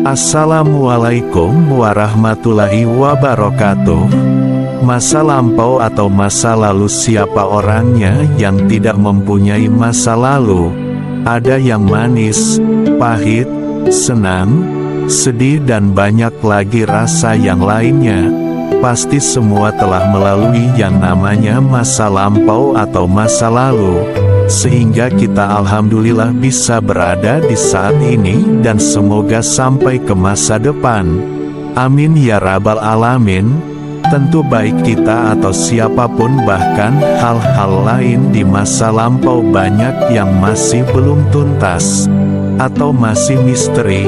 Assalamualaikum warahmatullahi wabarakatuh. Masa lampau atau masa lalu, siapa orangnya yang tidak mempunyai masa lalu? Ada yang manis, pahit, senang, sedih dan banyak lagi rasa yang lainnya. Pasti semua telah melalui yang namanya masa lampau atau masa lalu, sehingga kita alhamdulillah bisa berada di saat ini dan semoga sampai ke masa depan. Amin ya rabbal alamin. Tentu baik kita atau siapapun, bahkan hal-hal lain di masa lampau banyak yang masih belum tuntas atau masih misteri.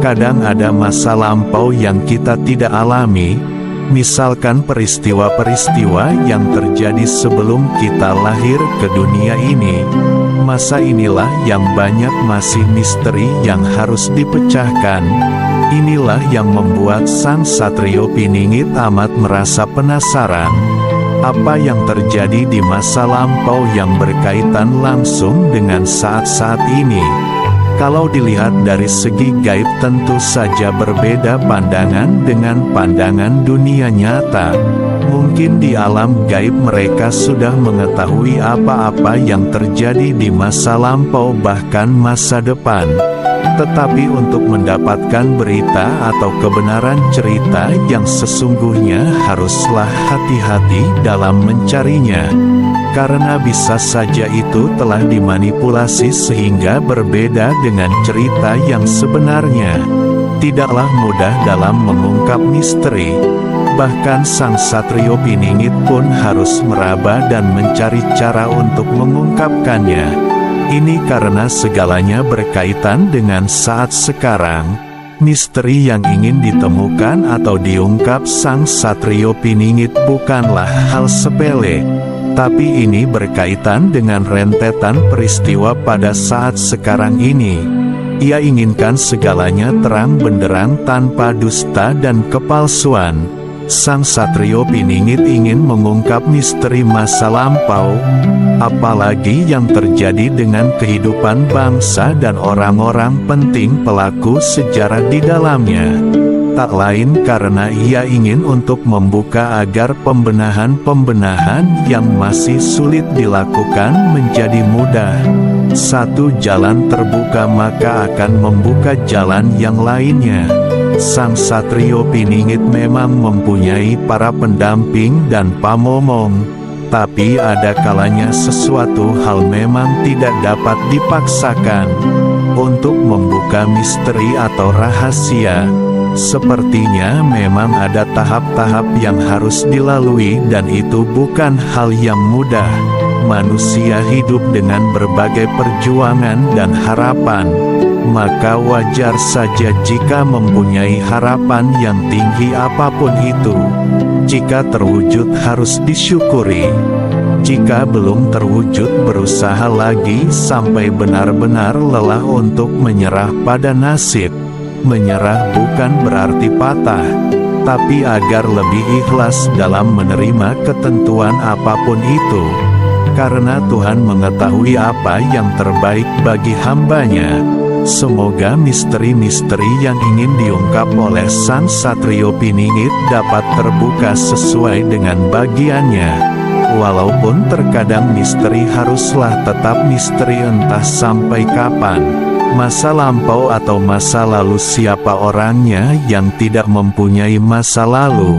Kadang ada masa lampau yang kita tidak alami, misalkan peristiwa-peristiwa yang terjadi sebelum kita lahir ke dunia ini. Masa inilah yang banyak masih misteri yang harus dipecahkan. Inilah yang membuat Sang Satrio Piningit amat merasa penasaran. Apa yang terjadi di masa lampau yang berkaitan langsung dengan saat-saat ini? Kalau dilihat dari segi gaib tentu saja berbeda pandangan dengan pandangan dunia nyata. Mungkin di alam gaib mereka sudah mengetahui apa-apa yang terjadi di masa lampau bahkan masa depan. Tetapi untuk mendapatkan berita atau kebenaran cerita yang sesungguhnya haruslah hati-hati dalam mencarinya. Karena bisa saja itu telah dimanipulasi sehingga berbeda dengan cerita yang sebenarnya. Tidaklah mudah dalam mengungkap misteri. Bahkan Sang Satrio Piningit pun harus meraba dan mencari cara untuk mengungkapkannya. Ini karena segalanya berkaitan dengan saat sekarang. Misteri yang ingin ditemukan atau diungkap Sang Satrio Piningit bukanlah hal sepele. Tapi ini berkaitan dengan rentetan peristiwa pada saat sekarang ini. Ia inginkan segalanya terang benderang tanpa dusta dan kepalsuan. Sang Satrio Piningit ingin mengungkap misteri masa lampau, apalagi yang terjadi dengan kehidupan bangsa dan orang-orang penting pelaku sejarah di dalamnya. Tak lain karena ia ingin untuk membuka agar pembenahan-pembenahan yang masih sulit dilakukan menjadi mudah. Satu jalan terbuka maka akan membuka jalan yang lainnya. Sang Satrio Piningit memang mempunyai para pendamping dan pamomong, tapi ada kalanya sesuatu hal memang tidak dapat dipaksakan. Untuk membuka misteri atau rahasia, sepertinya memang ada tahap-tahap yang harus dilalui dan itu bukan hal yang mudah. Manusia hidup dengan berbagai perjuangan dan harapan, maka wajar saja jika mempunyai harapan yang tinggi apapun itu. Jika terwujud harus disyukuri. Jika belum terwujud berusaha lagi sampai benar-benar lelah untuk menyerah pada nasib. Menyerah bukan berarti patah, tapi agar lebih ikhlas dalam menerima ketentuan apapun itu. Karena Tuhan mengetahui apa yang terbaik bagi hambanya. Semoga misteri-misteri yang ingin diungkap oleh Sang Satrio Piningit dapat terbuka sesuai dengan bagiannya. Walaupun terkadang misteri haruslah tetap misteri entah sampai kapan. Masa lampau atau masa lalu, siapa orangnya yang tidak mempunyai masa lalu?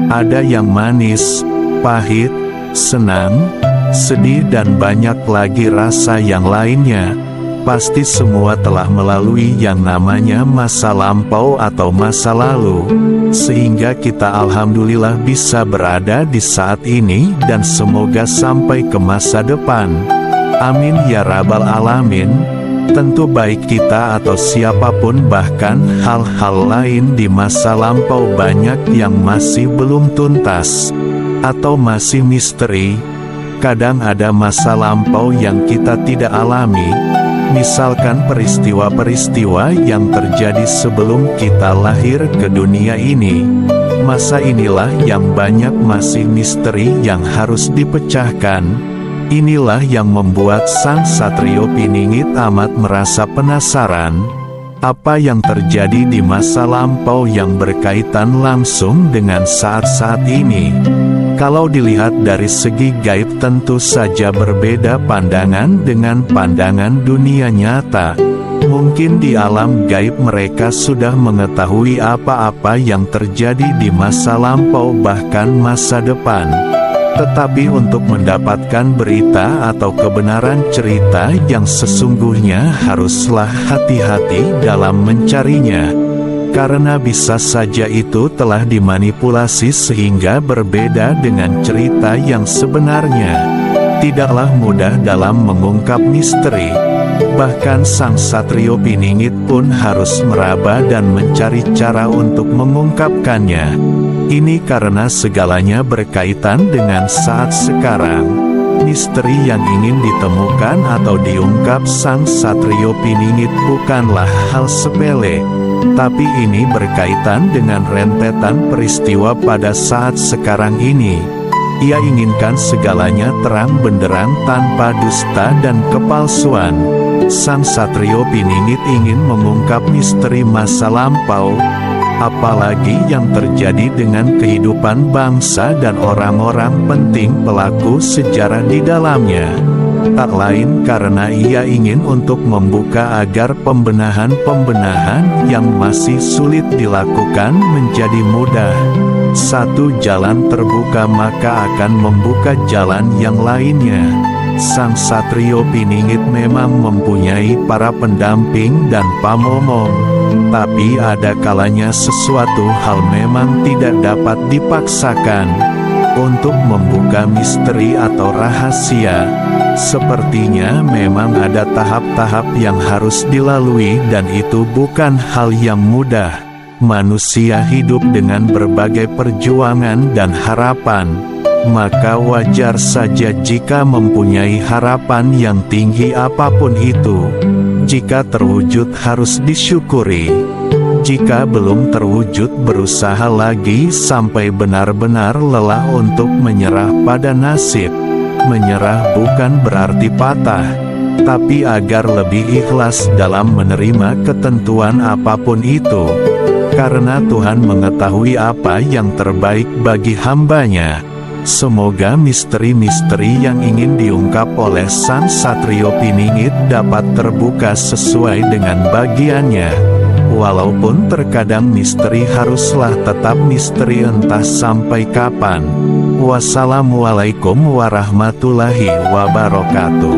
Ada yang manis, pahit, senang, sedih dan banyak lagi rasa yang lainnya. Pasti semua telah melalui yang namanya masa lampau atau masa lalu, sehingga kita alhamdulillah bisa berada di saat ini dan semoga sampai ke masa depan. Amin ya rabbal alamin. Tentu baik kita atau siapapun, bahkan hal-hal lain di masa lampau banyak yang masih belum tuntas atau masih misteri. Kadang ada masa lampau yang kita tidak alami, misalkan peristiwa-peristiwa yang terjadi sebelum kita lahir ke dunia ini. Masa inilah yang banyak masih misteri yang harus dipecahkan. Inilah yang membuat Sang Satrio Piningit amat merasa penasaran. Apa yang terjadi di masa lampau yang berkaitan langsung dengan saat-saat ini? Kalau dilihat dari segi gaib tentu saja berbeda pandangan dengan pandangan dunia nyata. Mungkin di alam gaib mereka sudah mengetahui apa-apa yang terjadi di masa lampau bahkan masa depan. Tetapi untuk mendapatkan berita atau kebenaran cerita yang sesungguhnya haruslah hati-hati dalam mencarinya. Karena bisa saja itu telah dimanipulasi sehingga berbeda dengan cerita yang sebenarnya. Tidaklah mudah dalam mengungkap misteri. Bahkan sang Satrio Piningit pun harus meraba dan mencari cara untuk mengungkapkannya. Ini karena segalanya berkaitan dengan saat sekarang. Misteri yang ingin ditemukan atau diungkap sang Satrio Piningit bukanlah hal sepele. Tapi ini berkaitan dengan rentetan peristiwa pada saat sekarang ini. Ia inginkan segalanya terang benderang tanpa dusta dan kepalsuan. Sang Satrio Piningit ingin mengungkap misteri masa lampau, apalagi yang terjadi dengan kehidupan bangsa dan orang-orang penting pelaku sejarah di dalamnya. Tak lain karena ia ingin untuk membuka agar pembenahan-pembenahan yang masih sulit dilakukan menjadi mudah. Satu jalan terbuka maka akan membuka jalan yang lainnya. Sang Satrio Piningit memang mempunyai para pendamping dan pamomong. Tapi ada kalanya sesuatu hal memang tidak dapat dipaksakan. Untuk membuka misteri atau rahasia, sepertinya memang ada tahap-tahap yang harus dilalui dan itu bukan hal yang mudah. Manusia hidup dengan berbagai perjuangan dan harapan, maka wajar saja jika mempunyai harapan yang tinggi apapun itu. Jika terwujud harus disyukuri. Jika belum terwujud berusaha lagi sampai benar-benar lelah untuk menyerah pada nasib. Menyerah bukan berarti patah, tapi agar lebih ikhlas dalam menerima ketentuan apapun itu. Karena Tuhan mengetahui apa yang terbaik bagi hambanya. Semoga misteri-misteri yang ingin diungkap oleh sang Satrio Piningit dapat terbuka sesuai dengan bagiannya. Walaupun terkadang misteri haruslah tetap misteri entah sampai kapan. Wassalamualaikum warahmatullahi wabarakatuh.